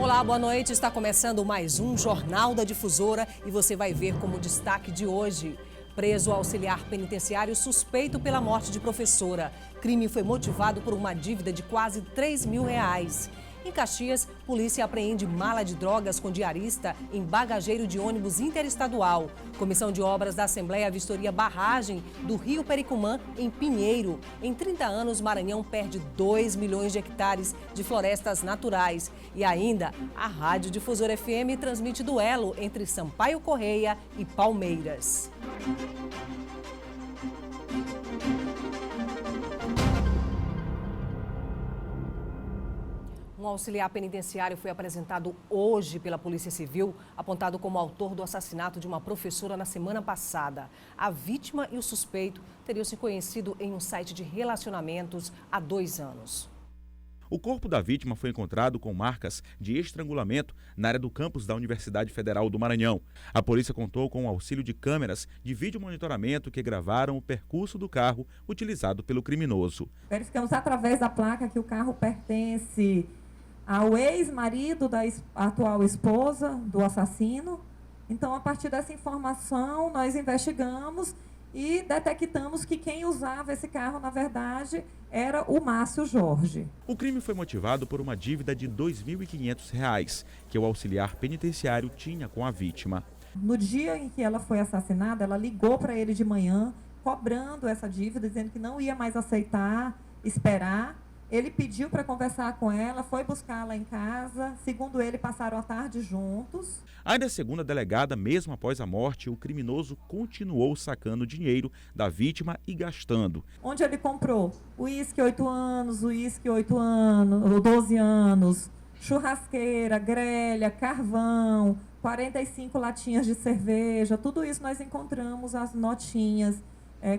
Olá, boa noite. Está começando mais um Jornal da Difusora e você vai ver como destaque de hoje. Preso auxiliar penitenciário suspeito pela morte de professora. Crime foi motivado por uma dívida de quase R$3 mil. Em Caxias, polícia apreende mala de drogas com diarista em bagageiro de ônibus interestadual. Comissão de Obras da Assembleia vistoria barragem do Rio Pericumã, em Pinheiro. Em 30 anos, Maranhão perde 2 milhões de hectares de florestas naturais. E ainda, a Rádio Difusora FM transmite duelo entre Sampaio Correia e Palmeiras. Um auxiliar penitenciário foi apresentado hoje pela Polícia Civil, apontado como autor do assassinato de uma professora na semana passada. A vítima e o suspeito teriam se conhecido em um site de relacionamentos há 2 anos. O corpo da vítima foi encontrado com marcas de estrangulamento na área do campus da Universidade Federal do Maranhão. A polícia contou com o auxílio de câmeras de videomonitoramento que gravaram o percurso do carro utilizado pelo criminoso. Verificamos através da placa que o carro pertence ao ex-marido da atual esposa do assassino. Então, a partir dessa informação, nós investigamos e detectamos que quem usava esse carro, na verdade, era o Márcio Jorge. O crime foi motivado por uma dívida de R$ 2.500 que o auxiliar penitenciário tinha com a vítima. No dia em que ela foi assassinada, ela ligou para ele de manhã, cobrando essa dívida, dizendo que não ia mais aceitar, esperar. Ele pediu para conversar com ela, foi buscá-la em casa. Segundo ele, passaram a tarde juntos. Ainda segundo a delegada, mesmo após a morte, o criminoso continuou sacando dinheiro da vítima e gastando. Onde ele comprou uísque 8 anos, uísque 8 anos, 12 anos, churrasqueira, grelha, carvão, 45 latinhas de cerveja. Tudo isso nós encontramos as notinhas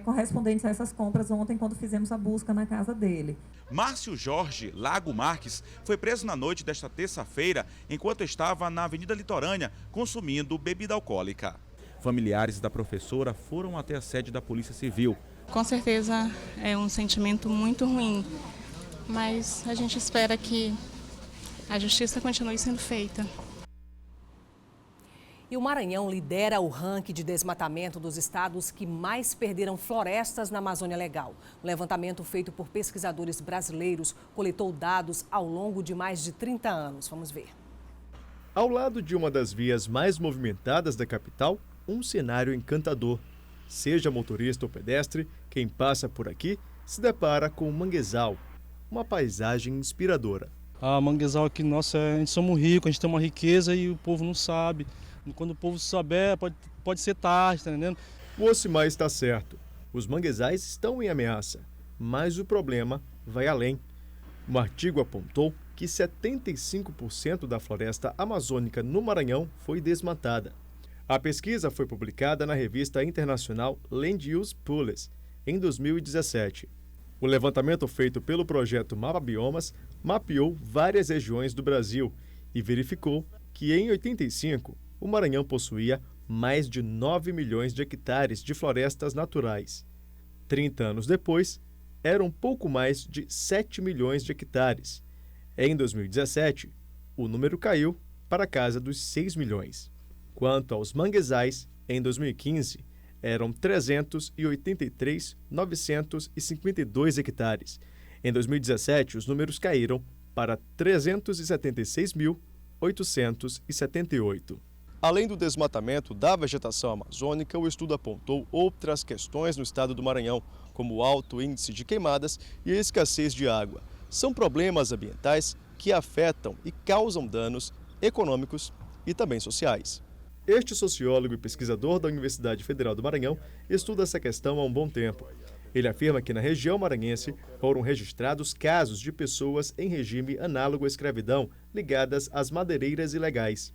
correspondentes a essas compras ontem, quando fizemos a busca na casa dele. Márcio Jorge Lago Marques foi preso na noite desta terça-feira enquanto estava na Avenida Litorânea consumindo bebida alcoólica. Familiares da professora foram até a sede da Polícia Civil. Com certeza é um sentimento muito ruim, mas a gente espera que a justiça continue sendo feita. E o Maranhão lidera o ranking de desmatamento dos estados que mais perderam florestas na Amazônia Legal. O levantamento feito por pesquisadores brasileiros coletou dados ao longo de mais de 30 anos. Vamos ver. Ao lado de uma das vias mais movimentadas da capital, um cenário encantador. Seja motorista ou pedestre, quem passa por aqui se depara com o manguezal, uma paisagem inspiradora. A manguezal aqui, nossa, a gente somos ricos, a gente tem uma riqueza e o povo não sabe. Quando o povo souber, pode ser tarde, tá entendendo? O Ocimar está certo. Os manguezais estão em ameaça, mas o problema vai além. Um artigo apontou que 75% da floresta amazônica no Maranhão foi desmatada. A pesquisa foi publicada na revista internacional Land Use Policy em 2017. O levantamento feito pelo projeto Mapa Biomas mapeou várias regiões do Brasil e verificou que em 85 o Maranhão possuía mais de 9 milhões de hectares de florestas naturais. 30 anos depois, eram pouco mais de 7 milhões de hectares. Em 2017, o número caiu para a casa dos 6 milhões. Quanto aos manguezais, em 2015, eram 383.952 hectares. Em 2017, os números caíram para 376.878. Além do desmatamento da vegetação amazônica, o estudo apontou outras questões no estado do Maranhão, como o alto índice de queimadas e a escassez de água. São problemas ambientais que afetam e causam danos econômicos e também sociais. Este sociólogo e pesquisador da Universidade Federal do Maranhão estuda essa questão há um bom tempo. Ele afirma que na região maranhense foram registrados casos de pessoas em regime análogo à escravidão ligadas às madeireiras ilegais.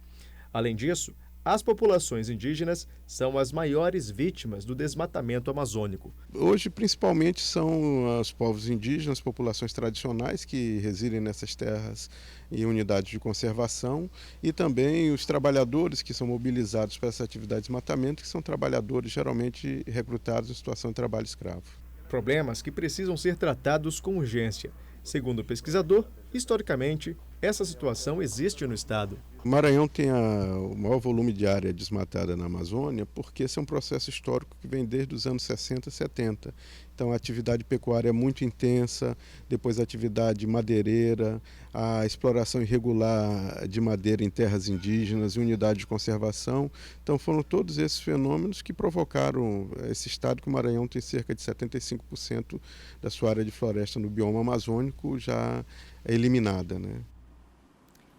Além disso, as populações indígenas são as maiores vítimas do desmatamento amazônico. Hoje, principalmente, são os povos indígenas, populações tradicionais que residem nessas terras em unidades de conservação e também os trabalhadores que são mobilizados para essa atividade de desmatamento, que são trabalhadores geralmente recrutados em situação de trabalho escravo. Problemas que precisam ser tratados com urgência. Segundo o pesquisador, Historicamente, essa situação existe no estado. O Maranhão tem o maior volume de área desmatada na Amazônia porque esse é um processo histórico que vem desde os anos 60 e 70. Então a atividade pecuária é muito intensa, depois a atividade madeireira, a exploração irregular de madeira em terras indígenas e unidade de conservação. Então foram todos esses fenômenos que provocaram esse estado que o Maranhão tem cerca de 75% da sua área de floresta no bioma amazônico já eliminada, né?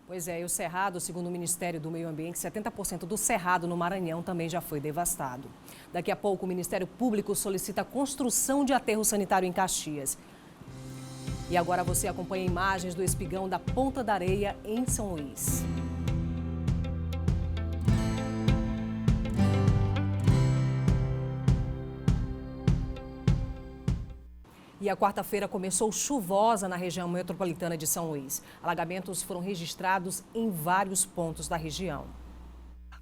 Pois é, e o cerrado, segundo o Ministério do Meio Ambiente, 70% do cerrado no Maranhão também já foi devastado. Daqui a pouco, o Ministério Público solicita a construção de aterro sanitário em Caxias. E agora você acompanha imagens do espigão da Ponta da Areia, em São Luís. E a quarta-feira começou chuvosa na região metropolitana de São Luís. Alagamentos foram registrados em vários pontos da região.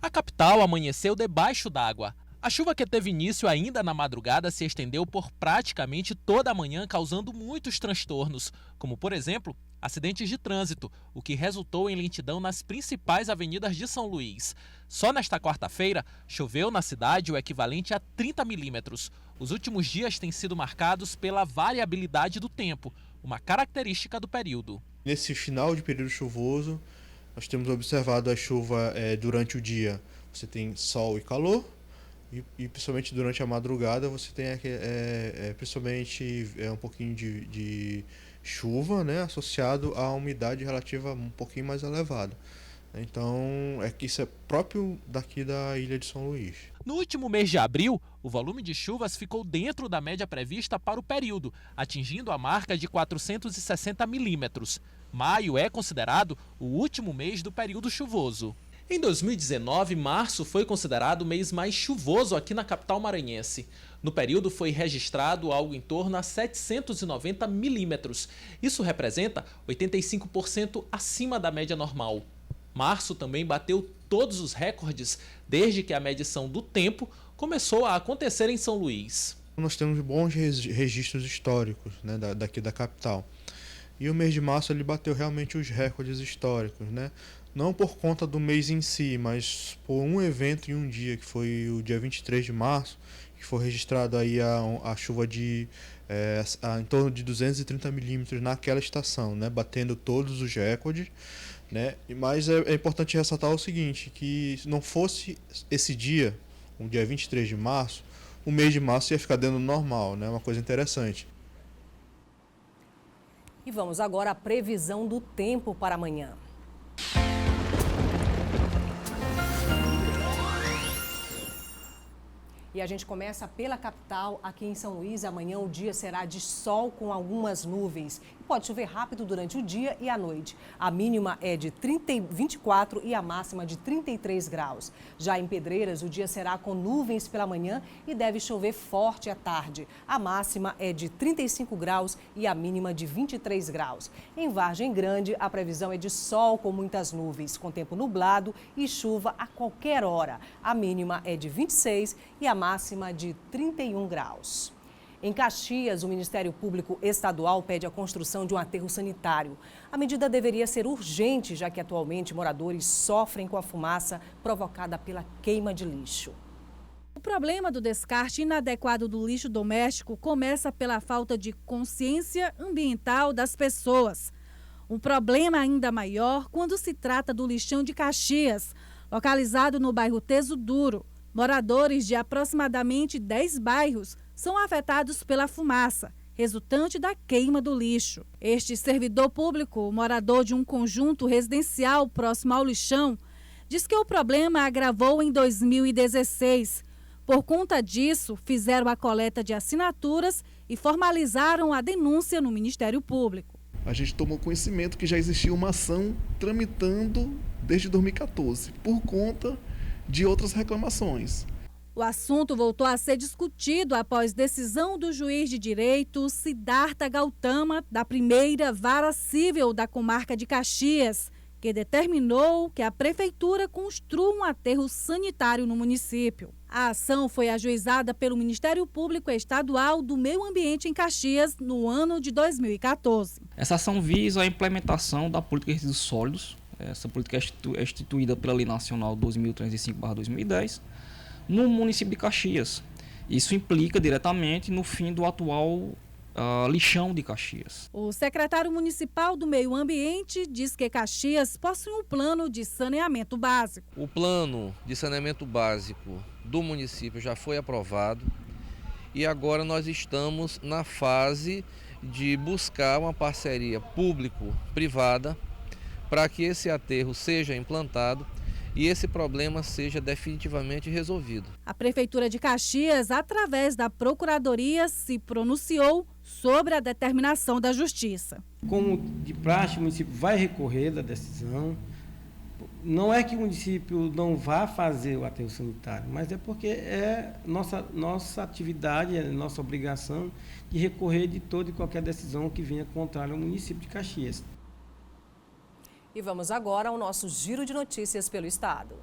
A capital amanheceu debaixo d'água. A chuva que teve início ainda na madrugada se estendeu por praticamente toda a manhã, causando muitos transtornos, como, por exemplo, acidentes de trânsito, o que resultou em lentidão nas principais avenidas de São Luís. Só nesta quarta-feira, choveu na cidade o equivalente a 30 milímetros. Os últimos dias têm sido marcados pela variabilidade do tempo, uma característica do período. Nesse final de período chuvoso, nós temos observado a chuva durante o dia. Você tem sol e calor, e principalmente durante a madrugada você tem principalmente um pouquinho de chuva, né, associado à umidade relativa um pouquinho mais elevada. Então, isso é próprio daqui da ilha de São Luís. No último mês de abril, o volume de chuvas ficou dentro da média prevista para o período, atingindo a marca de 460 milímetros. Maio é considerado o último mês do período chuvoso. Em 2019, março foi considerado o mês mais chuvoso aqui na capital maranhense. No período foi registrado algo em torno a 790 milímetros. Isso representa 85% acima da média normal. Março também bateu todos os recordes desde que a medição do tempo começou a acontecer em São Luís. Nós temos bons registros históricos, né, daqui da capital. E o mês de março ele bateu realmente os recordes históricos, né? Não por conta do mês em si, mas por um evento em um dia, que foi o dia 23 de março, que foi registrado aí a chuva em torno de 230 milímetros naquela estação, né? Batendo todos os recordes. Né? Mas é importante ressaltar o seguinte, que se não fosse esse dia, o dia 23 de março, o mês de março ia ficar dentro do normal, né? Uma coisa interessante. E vamos agora à previsão do tempo para amanhã. E a gente começa pela capital, aqui em São Luís. Amanhã o dia será de sol com algumas nuvens. Pode chover rápido durante o dia e a noite. A mínima é de 24 e a máxima de 33 graus. Já em Pedreiras, o dia será com nuvens pela manhã e deve chover forte à tarde. A máxima é de 35 graus e a mínima de 23 graus. Em Vargem Grande, a previsão é de sol com muitas nuvens, com tempo nublado e chuva a qualquer hora. A mínima é de 26 e a máxima de 31 graus. Em Caxias, o Ministério Público Estadual pede a construção de um aterro sanitário. A medida deveria ser urgente, já que atualmente moradores sofrem com a fumaça provocada pela queima de lixo. O problema do descarte inadequado do lixo doméstico começa pela falta de consciência ambiental das pessoas. Um problema ainda maior quando se trata do lixão de Caxias, localizado no bairro Teso Duro. Moradores de aproximadamente 10 bairros são afetados pela fumaça, resultante da queima do lixo. Este servidor público, morador de um conjunto residencial próximo ao lixão, diz que o problema agravou em 2016. Por conta disso, fizeram a coleta de assinaturas e formalizaram a denúncia no Ministério Público. A gente tomou conhecimento que já existia uma ação tramitando desde 2014, por conta de outras reclamações. O assunto voltou a ser discutido após decisão do juiz de direito Siddhartha Gautama, da primeira vara civil da comarca de Caxias, que determinou que a prefeitura construa um aterro sanitário no município. A ação foi ajuizada pelo Ministério Público Estadual do Meio Ambiente em Caxias no ano de 2014. Essa ação visa a implementação da política de resíduos sólidos. Essa política é instituída pela Lei Nacional 2305/2010 no município de Caxias. Isso implica diretamente no fim do atual lixão de Caxias. O secretário municipal do Meio Ambiente diz que Caxias possui um plano de saneamento básico. O plano de saneamento básico do município já foi aprovado e agora nós estamos na fase de buscar uma parceria público-privada para que esse aterro seja implantado e esse problema seja definitivamente resolvido. A Prefeitura de Caxias, através da Procuradoria, se pronunciou sobre a determinação da Justiça. Como de praxe, o município vai recorrer da decisão. Não é que o município não vá fazer o aterro sanitário, mas é porque é nossa atividade, é nossa obrigação de recorrer de toda e qualquer decisão que venha contrária ao município de Caxias. E vamos agora ao nosso giro de notícias pelo estado.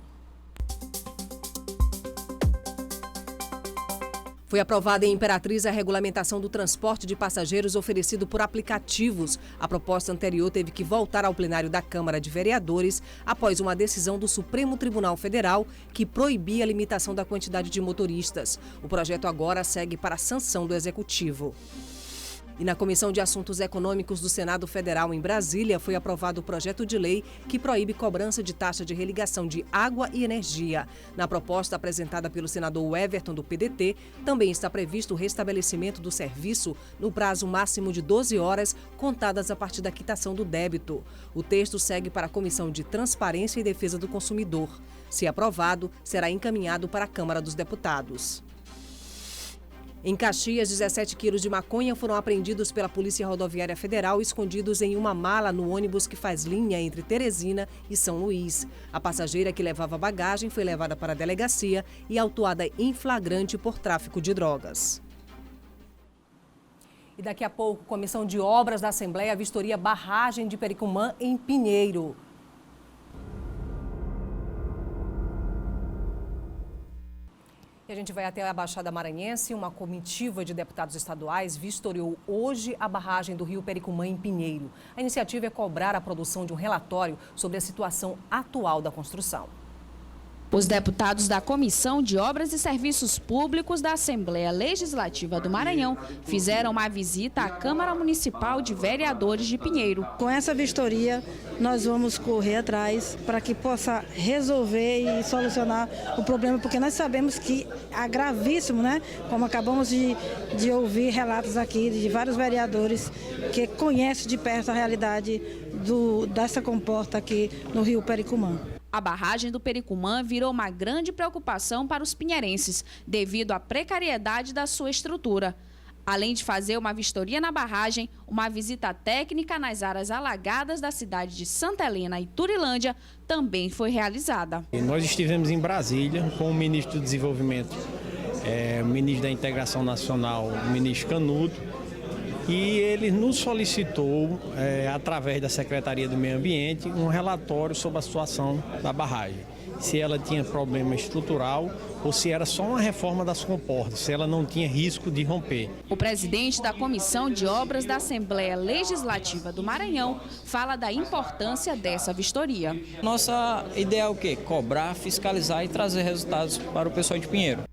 Foi aprovada em Imperatriz a regulamentação do transporte de passageiros oferecido por aplicativos. A proposta anterior teve que voltar ao plenário da Câmara de Vereadores após uma decisão do Supremo Tribunal Federal que proibia a limitação da quantidade de motoristas. O projeto agora segue para a sanção do Executivo. E na Comissão de Assuntos Econômicos do Senado Federal em Brasília foi aprovado o projeto de lei que proíbe cobrança de taxa de religação de água e energia. Na proposta apresentada pelo senador Everton do PDT, também está previsto o restabelecimento do serviço no prazo máximo de 12 horas, contadas a partir da quitação do débito. O texto segue para a Comissão de Transparência e Defesa do Consumidor. Se aprovado, será encaminhado para a Câmara dos Deputados. Em Caxias, 17 quilos de maconha foram apreendidos pela Polícia Rodoviária Federal, escondidos em uma mala no ônibus que faz linha entre Teresina e São Luís. A passageira que levava bagagem foi levada para a delegacia e autuada em flagrante por tráfico de drogas. E daqui a pouco, Comissão de Obras da Assembleia vistoria barragem de Pericumã em Pinheiro. E a gente vai até a Baixada Maranhense. Uma comitiva de deputados estaduais vistoriou hoje a barragem do Rio Pericumã em Pinheiro. A iniciativa é cobrar a produção de um relatório sobre a situação atual da construção. Os deputados da Comissão de Obras e Serviços Públicos da Assembleia Legislativa do Maranhão fizeram uma visita à Câmara Municipal de Vereadores de Pinheiro. Com essa vistoria, nós vamos correr atrás para que possa resolver e solucionar o problema, porque nós sabemos que é gravíssimo, né? Como acabamos de ouvir relatos aqui de vários vereadores que conhecem de perto a realidade dessa comporta aqui no Rio Pericumã. A barragem do Pericumã virou uma grande preocupação para os pinheirenses, devido à precariedade da sua estrutura. Além de fazer uma vistoria na barragem, uma visita técnica nas áreas alagadas da cidade de Santa Helena e Turilândia também foi realizada. Nós estivemos em Brasília com o ministro do Desenvolvimento, o ministro da Integração Nacional, o ministro Canudo, e ele nos solicitou, através da Secretaria do Meio Ambiente, um relatório sobre a situação da barragem. Se ela tinha problema estrutural ou se era só uma reforma das comportas, se ela não tinha risco de romper. O presidente da Comissão de Obras da Assembleia Legislativa do Maranhão fala da importância dessa vistoria. Nossa ideia é o quê? Cobrar, fiscalizar e trazer resultados para o pessoal de Pinheiro.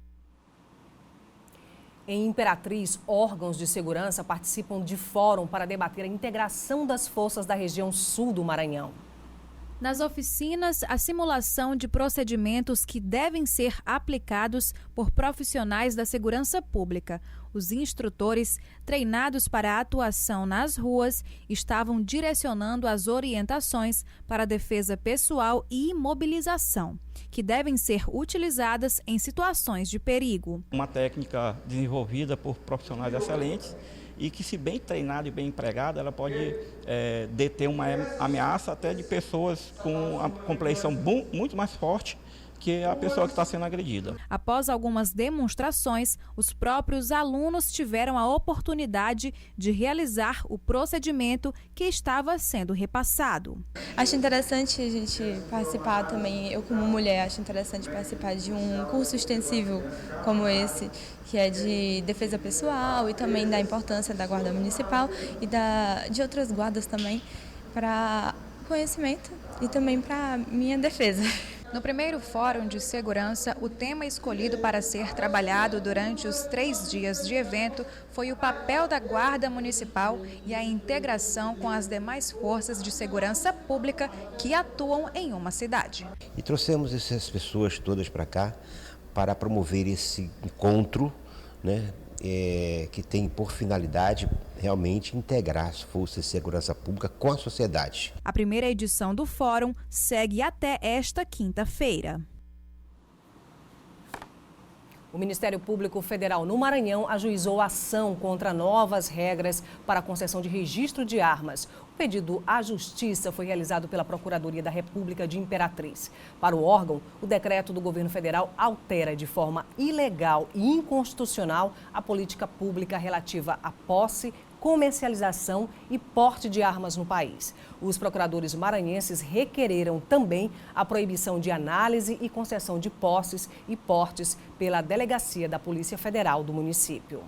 Em Imperatriz, órgãos de segurança participam de fórum para debater a integração das forças da região sul do Maranhão. Nas oficinas, a simulação de procedimentos que devem ser aplicados por profissionais da segurança pública. Os instrutores, treinados para a atuação nas ruas, estavam direcionando as orientações para a defesa pessoal e imobilização, que devem ser utilizadas em situações de perigo. Uma técnica desenvolvida por profissionais excelentes e que, se bem treinada e bem empregada, ela pode deter uma ameaça até de pessoas com a compleição muito mais forte que a pessoa que está sendo agredida. Após algumas demonstrações, os próprios alunos tiveram a oportunidade de realizar o procedimento que estava sendo repassado. Acho interessante a gente participar também, eu como mulher, acho interessante participar de um curso extensivo como esse, que é de defesa pessoal e também da importância da Guarda Municipal e de outras guardas também, para conhecimento e também para minha defesa. No primeiro Fórum de Segurança, o tema escolhido para ser trabalhado durante os 3 dias de evento foi o papel da Guarda Municipal e a integração com as demais forças de segurança pública que atuam em uma cidade. E trouxemos essas pessoas todas para cá para promover esse encontro, né, que tem por finalidade realmente integrar as forças de segurança pública com a sociedade. A primeira edição do Fórum segue até esta quinta-feira. O Ministério Público Federal no Maranhão ajuizou ação contra novas regras para a concessão de registro de armas. O pedido à Justiça foi realizado pela Procuradoria da República de Imperatriz. Para o órgão, o decreto do governo federal altera de forma ilegal e inconstitucional a política pública relativa à posse, comercialização e porte de armas no país. Os procuradores maranhenses requereram também a proibição de análise e concessão de posses e portes pela Delegacia da Polícia Federal do município.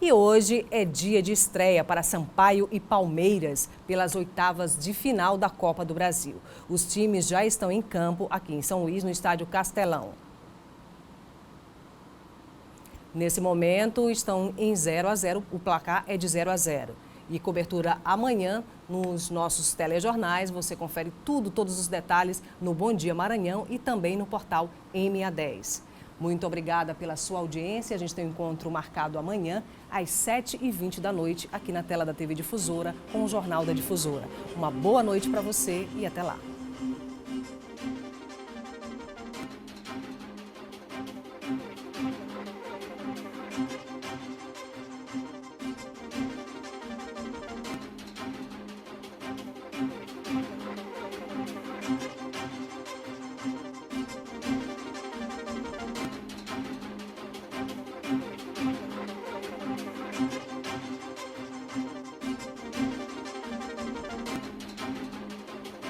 E hoje é dia de estreia para Sampaio e Palmeiras pelas oitavas de final da Copa do Brasil. Os times já estão em campo aqui em São Luís, no estádio Castelão. Nesse momento estão em 0-0, o placar é de 0-0. E cobertura amanhã nos nossos telejornais. Você confere todos os detalhes no Bom Dia Maranhão e também no portal MA10. Muito obrigada pela sua audiência. A gente tem um encontro marcado amanhã às 7h20 da noite aqui na tela da TV Difusora com o Jornal da Difusora. Uma boa noite para você e até lá.